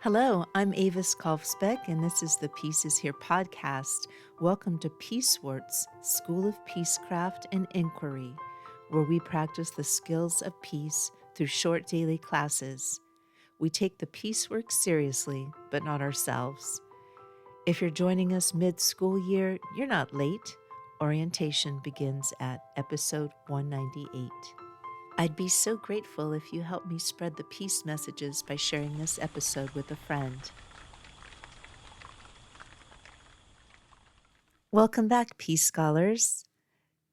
Hello, I'm Avis Kalfsbeck, and this is the Peace is Here podcast. Welcome to Peacewarts, School of Peacecraft and Inquiry, where we practice the skills of peace through short daily classes. We take the peace work seriously, but not ourselves. If you're joining us mid-school year, you're not late. Orientation begins at episode 198. I'd be so grateful if you help me spread the peace messages by sharing this episode with a friend. Welcome back, Peace Scholars.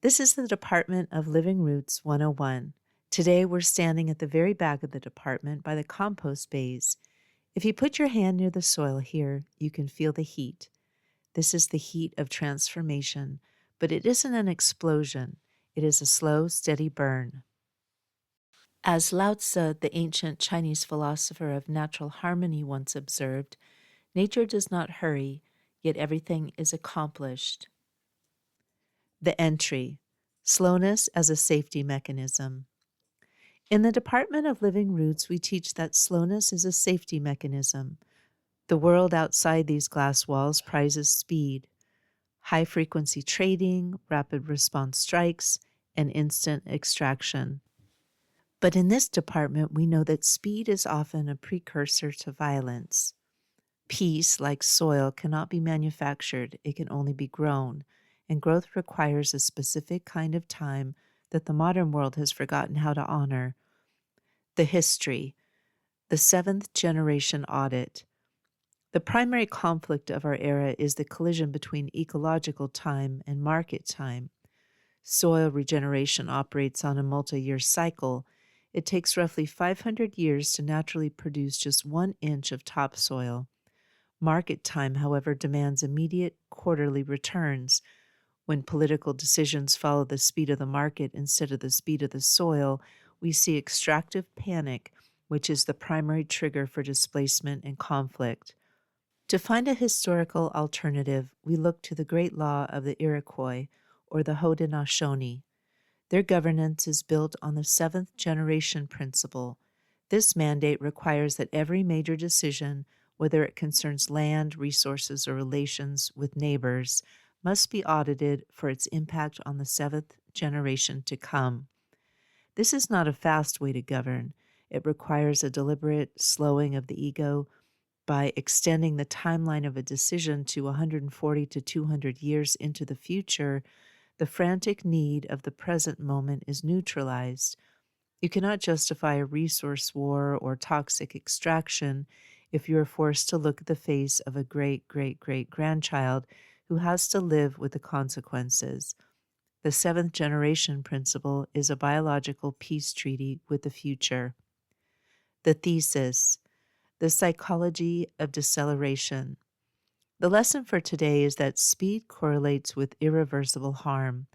This is the Department of Living Roots 101. Today we're standing at the very back of the department by the compost bays. If you put your hand near the soil here, you can feel the heat. This is the heat of transformation, but it isn't an explosion. It is a slow, steady burn. As Lao Tzu, the ancient Chinese philosopher of natural harmony, once observed, nature does not hurry, yet everything is accomplished. The entry, slowness as a safety mechanism. In the Department of Living Roots, we teach that slowness is a safety mechanism. The world outside these glass walls prizes speed, high-frequency trading, rapid response strikes, and instant extraction. But in this department, we know that speed is often a precursor to violence. Peace, like soil, cannot be manufactured, it can only be grown, and growth requires a specific kind of time that the modern world has forgotten how to honor. The history, the seventh generation audit. The primary conflict of our era is the collision between ecological time and market time. Soil regeneration operates on a multi-year cycle. It takes roughly 500 years to naturally produce just 1 inch of topsoil. Market time, however, demands immediate quarterly returns. When political decisions follow the speed of the market instead of the speed of the soil, we see extractive panic, which is the primary trigger for displacement and conflict. To find a historical alternative, we look to the great law of the Iroquois, or the Haudenosaunee. Their governance is built on the Seventh Generation Principle. This mandate requires that every major decision, whether it concerns land, resources, or relations with neighbors, must be audited for its impact on the seventh generation to come. This is not a fast way to govern. It requires a deliberate slowing of the ego by extending the timeline of a decision to 140 to 200 years into the future. The frantic need of the present moment is neutralized. You cannot justify a resource war or toxic extraction if you are forced to look at the face of a great-great-great-grandchild who has to live with the consequences. The seventh generation principle is a biological peace treaty with the future. The thesis, the psychology of deceleration. The lesson for today is that speed correlates with irreversible harm.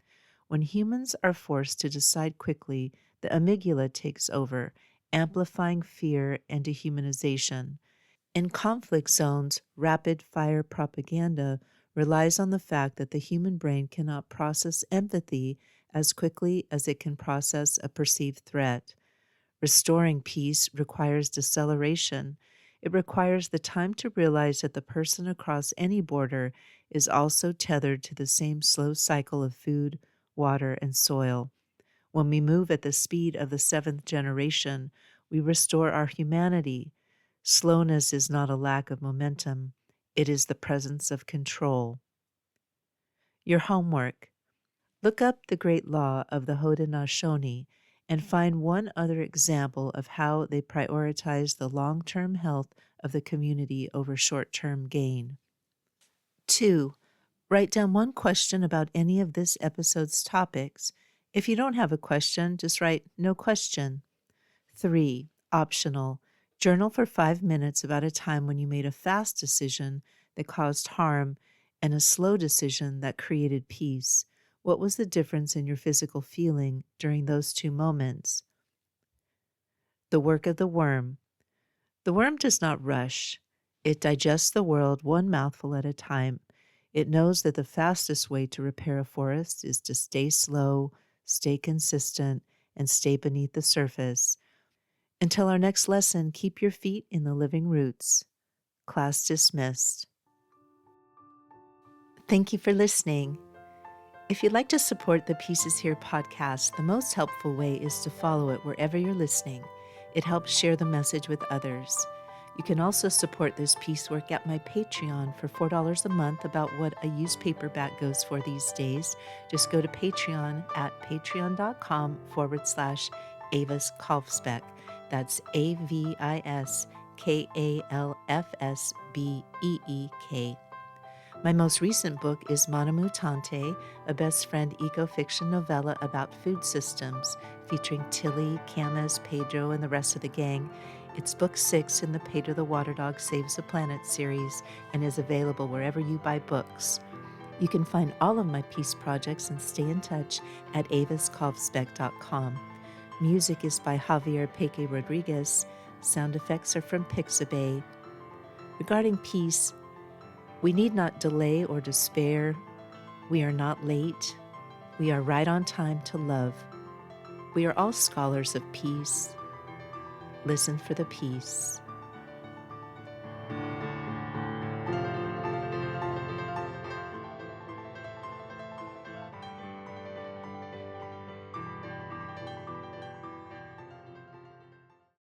When humans are forced to decide quickly, the amygdala takes over, amplifying fear and dehumanization. In conflict zones, rapid-fire propaganda relies on the fact that the human brain cannot process empathy as quickly as it can process a perceived threat. Restoring peace requires deceleration. It requires the time to realize that the person across any border is also tethered to the same slow cycle of food, water, and soil. When we move at the speed of the seventh generation, we restore our humanity. Slowness is not a lack of momentum. It is the presence of control. Your homework. Look up the great law of the Haudenosaunee and find one other example of how they prioritize the long-term health of the community over short-term gain. 2. Write down one question about any of this episode's topics. If you don't have a question, just write no question. 3. Optional. Journal for 5 minutes about a time when you made a fast decision that caused harm and a slow decision that created peace. What was the difference in your physical feeling during those two moments? The work of the worm. The worm does not rush. It digests the world one mouthful at a time. It knows that the fastest way to repair a forest is to stay slow, stay consistent, and stay beneath the surface. Until our next lesson, keep your feet in the living roots. class dismissed. Thank you for listening. If you'd like to support the Pieces Here podcast, the most helpful way is to follow it wherever you're listening. It helps share the message with others. You can also support this piecework at my Patreon for $4 a month, about what a used paperback goes for these days. Just go to Patreon at patreon.com/Avis Kalfsbeck. That's AVISKALFSBEEK. My most recent book is Monomutante, a best friend eco-fiction novella about food systems, featuring Tilly, Camas, Pedro, and the rest of the gang. It's book 6 in the Pedro the Water Dog Saves the Planet series and is available wherever you buy books. You can find all of my peace projects and stay in touch at aviskalfsbeck.com. Music is by Javier Peque Rodriguez. Sound effects are from Pixabay. Regarding peace, we need not delay or despair. We are not late. We are right on time to love. We are all scholars of peace. Listen for the peace.